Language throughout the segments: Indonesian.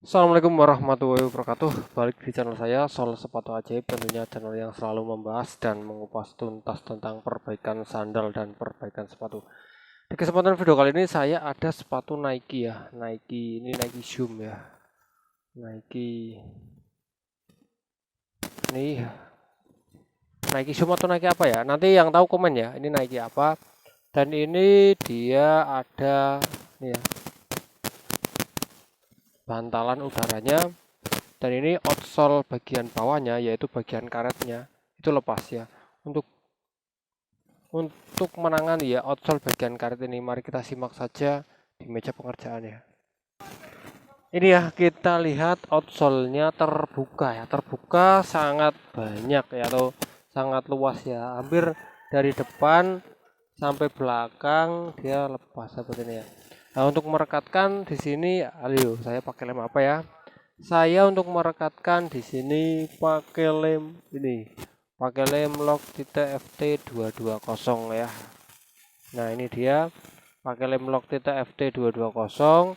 Assalamualaikum warahmatullahi wabarakatuh. Balik di channel saya Sol Sepatu Ajaib, tentunya channel yang selalu membahas dan mengupas tuntas tentang perbaikan sandal dan perbaikan sepatu. Di kesempatan video kali ini saya ada sepatu Nike ya. Ini Nike Zoom ya. Nike ini Nike Zoom atau Nike apa ya? Nanti yang tahu komen ya. Ini Nike apa? Dan ini dia ada nih ya, bantalan udaranya. Dan ini outsole bagian bawahnya, yaitu bagian karetnya itu lepas ya. Untuk menangani ya outsole bagian karet ini, mari kita simak saja di meja pengerjaannya. Ini ya, kita lihat outsole-nya terbuka ya, terbuka sangat banyak ya, atau sangat luas ya, hampir dari depan sampai belakang dia lepas seperti ini ya. Nah, untuk merekatkan di sini, ayo saya pakai lem apa ya? Saya untuk merekatkan di sini pakai lem ini, pakai lem Logitech FT220 ya. Nah, ini dia pakai lem Logitech FT220.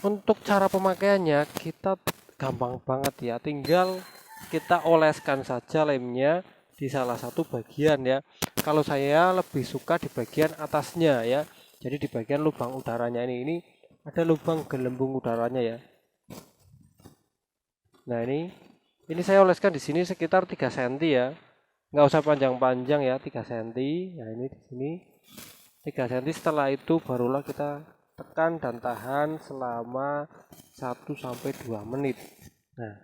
Untuk cara pemakaiannya kita gampang banget ya, tinggal kita oleskan saja lemnya di salah satu bagian ya. Kalau saya lebih suka di bagian atasnya ya. Jadi di bagian lubang udaranya ini ada lubang gelembung udaranya ya. Nah, ini saya oleskan di sini sekitar 3 cm ya. Nggak usah panjang-panjang ya, 3 cm. Nah, ini di sini 3 cm. Setelah itu barulah kita tekan dan tahan selama 1 sampai 2 menit. Nah,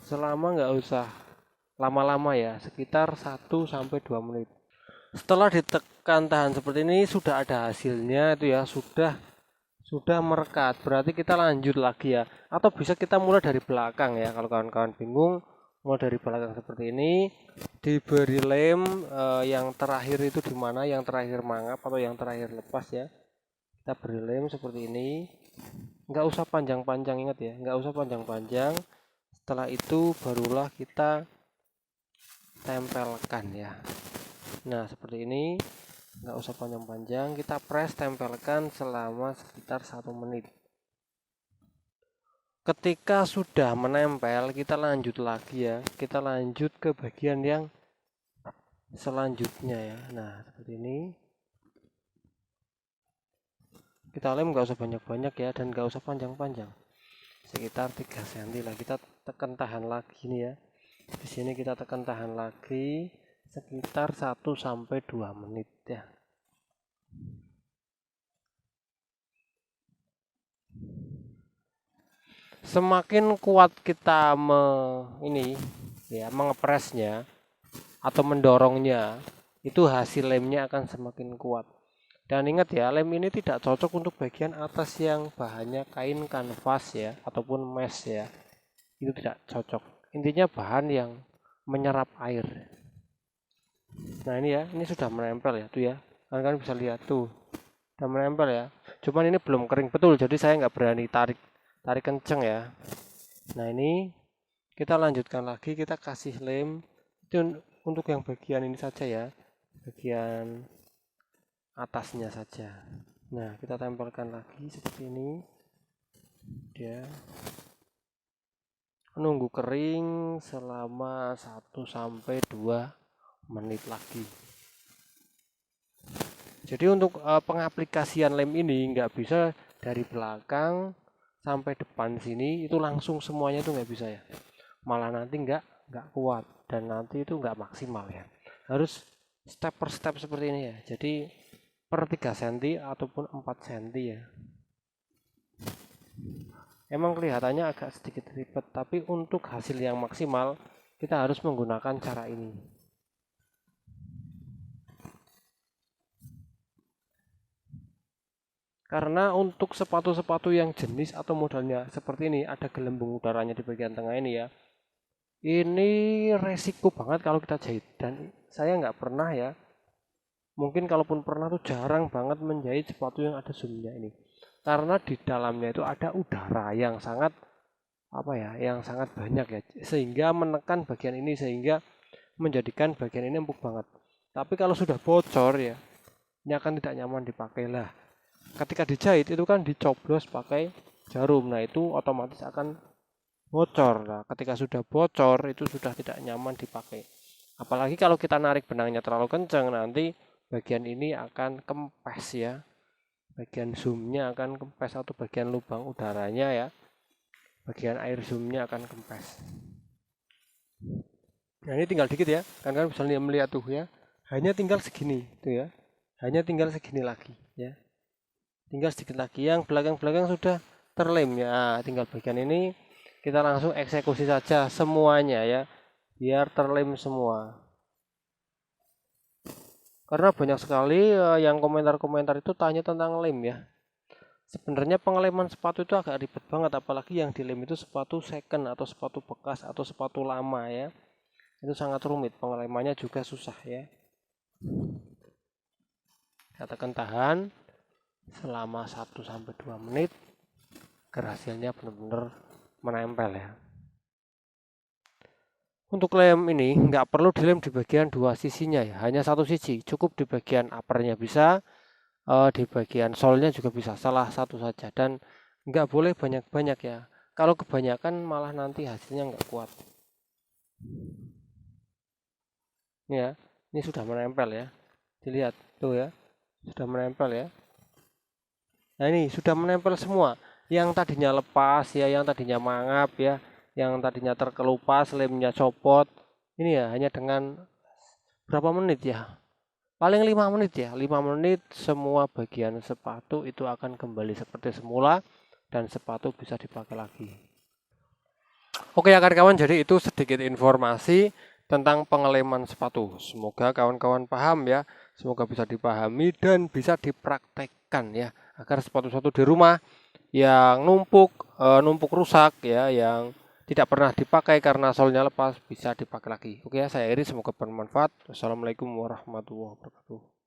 selama nggak usah lama-lama ya, sekitar 1 sampai 2 menit. Setelah ditekan tahan seperti ini sudah ada hasilnya itu ya, sudah merekat, berarti kita lanjut lagi ya, atau bisa kita mulai dari belakang ya. Kalau kawan-kawan bingung, mulai dari belakang seperti ini, diberi lem yang terakhir itu di mana, yang terakhir mangap atau yang terakhir lepas ya, kita beri lem seperti ini. Nggak usah panjang-panjang, ingat ya, nggak usah panjang-panjang. Setelah itu barulah kita tempelkan ya. Nah, seperti ini, nggak usah panjang-panjang, kita press, tempelkan selama sekitar 1 menit. Ketika sudah menempel, kita lanjut lagi ya, kita lanjut ke bagian yang selanjutnya ya. Nah, seperti ini, kita lem nggak usah banyak-banyak ya, dan nggak usah panjang-panjang, sekitar 3 cm lah. Kita tekan tahan lagi nih ya, di sini kita tekan tahan lagi sekitar 1 sampai 2 menit ya. Semakin kuat kita ini ya, mengepresnya atau mendorongnya, itu hasil lemnya akan semakin kuat. Dan ingat ya, lem ini tidak cocok untuk bagian atas yang bahannya kain kanvas ya, ataupun mesh ya. Itu tidak cocok. Intinya bahan yang menyerap air. Nah, ini ya, ini sudah menempel ya, tuh ya. Kalian bisa lihat tuh, sudah menempel ya. Cuman ini belum kering betul, jadi saya nggak berani tarik kenceng ya. Nah, ini kita lanjutkan lagi, kita kasih lem itu untuk yang bagian ini saja ya, bagian atasnya saja. Nah, kita tempelkan lagi seperti ini. Dia menunggu kering selama 1 sampai 2 menit lagi. Jadi untuk pengaplikasian lem ini nggak bisa dari belakang sampai depan sini itu langsung semuanya itu nggak bisa ya. Malah nanti nggak kuat dan nanti itu nggak maksimal ya. Harus step per step seperti ini ya. Jadi per 3 cm ataupun 4 cm ya. Emang kelihatannya agak sedikit ribet, tapi untuk hasil yang maksimal kita harus menggunakan cara ini. Karena untuk sepatu-sepatu yang jenis atau modelnya seperti ini, ada gelembung udaranya di bagian tengah ini ya. Ini resiko banget kalau kita jahit, dan saya nggak pernah ya. Mungkin kalaupun pernah tuh jarang banget menjahit sepatu yang ada zoomnya ini. Karena di dalamnya itu ada udara yang sangat yang sangat banyak ya, sehingga menekan bagian ini sehingga menjadikan bagian ini empuk banget. Tapi kalau sudah bocor ya, ini akan tidak nyaman dipakai lah. Ketika dijahit itu kan dicoblos pakai jarum. Nah itu otomatis akan bocor. Nah ketika sudah bocor itu sudah tidak nyaman dipakai. Apalagi kalau kita narik benangnya terlalu kencang, nanti bagian ini akan kempes ya. Bagian zoomnya akan kempes atau bagian lubang udaranya ya. Bagian air zoomnya akan kempes. Nah ini tinggal dikit ya, kan bisa melihat tuh ya. Hanya tinggal segini tuh ya. Hanya tinggal segini lagi ya. Tinggal sedikit lagi, yang belakang-belakang sudah terlem ya. Tinggal bagian ini kita langsung eksekusi saja semuanya ya, biar terlem semua. Karena banyak sekali yang komentar-komentar itu tanya tentang lem ya. Sebenarnya pengeleman sepatu itu agak ribet banget, apalagi yang dilem itu sepatu second atau sepatu bekas atau sepatu lama ya. Itu sangat rumit, pengelemannya juga susah ya. Katakan tahan selama 1-2 menit agar hasilnya benar-benar menempel ya. Untuk lem ini nggak perlu dilem di bagian dua sisinya ya, hanya satu sisi, cukup di bagian uppernya bisa, di bagian solnya juga bisa, salah satu saja, dan nggak boleh banyak-banyak ya. Kalau kebanyakan malah nanti hasilnya nggak kuat. Ini ya, ini sudah menempel ya, dilihat tuh ya, sudah menempel ya. Nah ini sudah menempel semua, yang tadinya lepas ya, yang tadinya mangap ya, yang tadinya terkelupas, lemnya copot. Ini ya hanya dengan berapa menit ya? Paling 5 menit ya. 5 menit semua bagian sepatu itu akan kembali seperti semula dan sepatu bisa dipakai lagi. Oke ya kawan-kawan, jadi itu sedikit informasi tentang pengeleman sepatu. Semoga kawan-kawan paham ya. Semoga bisa dipahami dan bisa dipraktekkan ya, agar sepatu-sepatu di rumah yang numpuk rusak ya, yang tidak pernah dipakai karena solnya lepas bisa dipakai lagi. Oke ya, saya Eri, semoga bermanfaat. Wassalamualaikum warahmatullahi wabarakatuh.